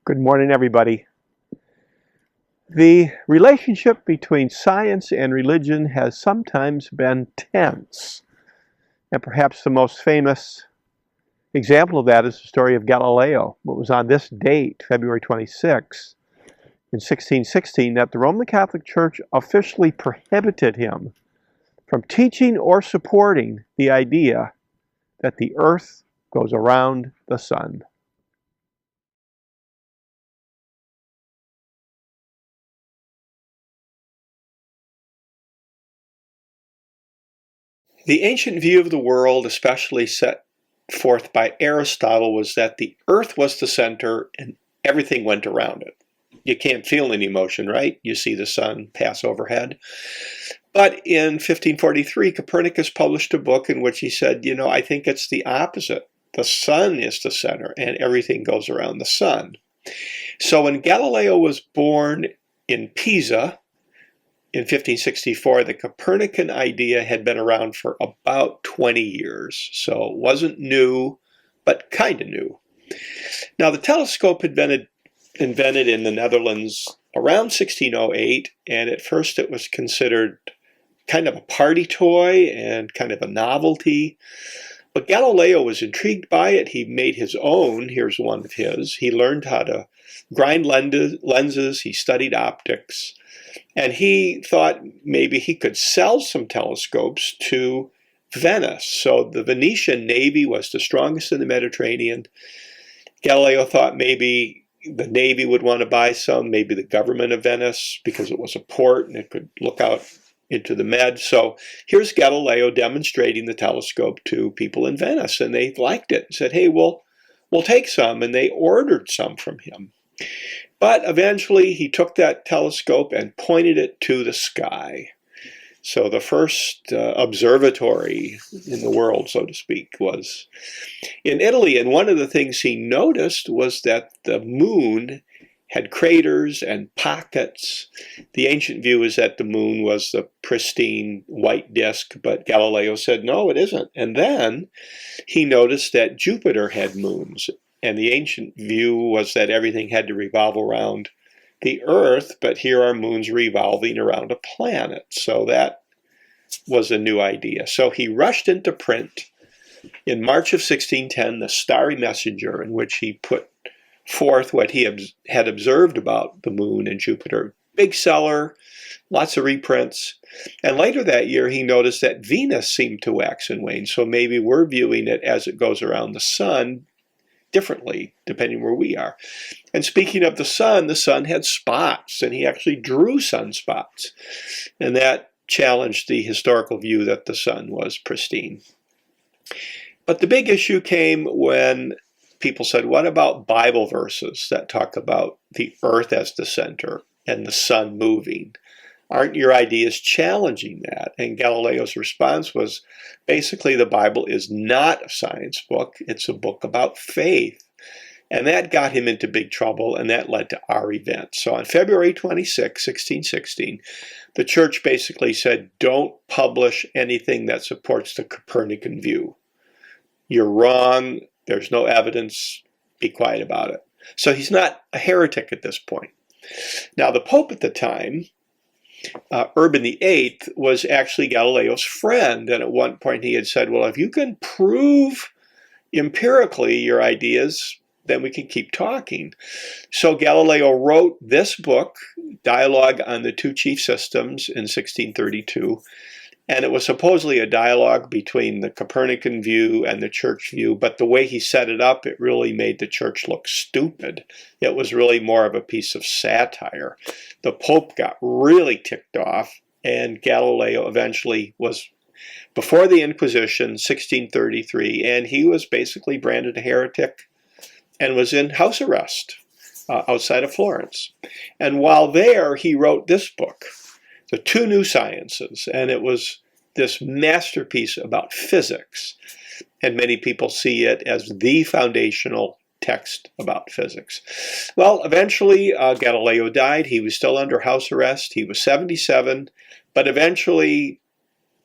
Good morning, everybody. The relationship between science and religion has sometimes been tense. And perhaps the most famous example of that is the story of Galileo. It was on this date, February 26, in 1616, that the Roman Catholic Church officially prohibited him from teaching or supporting the idea that the earth goes around the sun. The ancient view of the world, especially set forth by Aristotle, was that the earth was the center and everything went around it. You can't feel any motion, right? You see the sun pass overhead. But in 1543, Copernicus published a book in which he said, I think it's the opposite. The sun is the center and everything goes around the sun. So when Galileo was born in Pisa, in 1564, the Copernican idea had been around for about 20 years, so it wasn't new, but kind of new. Now, the telescope had been invented in the Netherlands around 1608, and at first it was considered kind of a party toy and kind of a novelty. But Galileo was intrigued by it. He made his own. Here's one of his. He learned how to grind lenses. He studied optics. And he thought maybe he could sell some telescopes to Venice. So the Venetian navy was the strongest in the Mediterranean. Galileo thought maybe the navy would want to buy some, maybe the government of Venice, because it was a port and it could look out into the Med. So here's Galileo demonstrating the telescope to people in Venice, and they liked it and said, hey, we'll take some, and they ordered some from him. But eventually he took that telescope and pointed it to the sky. So the first observatory in the world, so to speak, was in Italy. And one of the things he noticed was that the moon had craters and pockets. The ancient view is that the moon was the pristine white disk, but Galileo said, no, it isn't. And then he noticed that Jupiter had moons. And the ancient view was that everything had to revolve around the Earth, but here are moons revolving around a planet. So that was a new idea. So he rushed into print in March of 1610, the Starry Messenger, in which he put forth what he had observed about the moon and Jupiter. Big seller, lots of reprints. And later that year, he noticed that Venus seemed to wax and wane. So maybe we're viewing it as it goes around the sun differently, depending where we are. And speaking of the sun had spots, and he actually drew sunspots. And that challenged the historical view that the sun was pristine. But the big issue came when people said, what about Bible verses that talk about the earth as the center and the sun moving? Aren't your ideas challenging that? And Galileo's response was, basically, the Bible is not a science book. It's a book about faith. And that got him into big trouble, and that led to our event. So on February 26, 1616, the church basically said, don't publish anything that supports the Copernican view. You're wrong. There's no evidence. Be quiet about it. So he's not a heretic at this point. Now, the Pope at the time, Urban VIII, was actually Galileo's friend. And at one point he had said, well, if you can prove empirically your ideas, then we can keep talking. So Galileo wrote this book, Dialogue on the Two Chief Systems, in 1632. And it was supposedly a dialogue between the Copernican view and the church view, but the way he set it up, it really made the church look stupid. It was really more of a piece of satire. The Pope got really ticked off, and Galileo eventually was before the Inquisition, 1633, and he was basically branded a heretic and was in house arrest outside of Florence. And while there, he wrote this book, The Two New Sciences, and it was this masterpiece about physics. And many people see it as the foundational text about physics. Well, eventually Galileo died. He was still under house arrest. He was 77, but eventually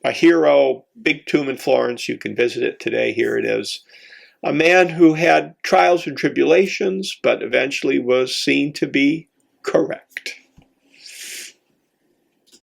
a hero, big tomb in Florence. You can visit it today. Here it is. A man who had trials and tribulations, but eventually was seen to be correct.